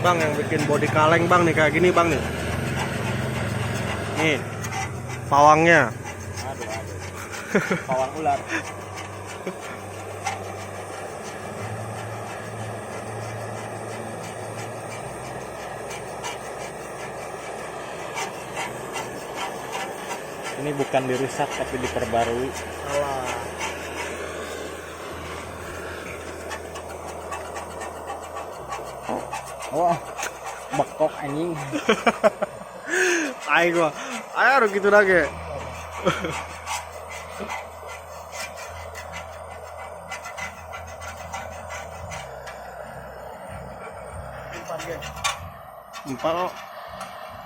Bang yang bikin bodi kaleng bang nih kayak gini bang nih. Nih pawangnya. Aduh. Pawang ular. Ini bukan dirusak tapi diperbarui. Alah. Wah, bekok anjing. Ayo harus gitu lagi. Empat.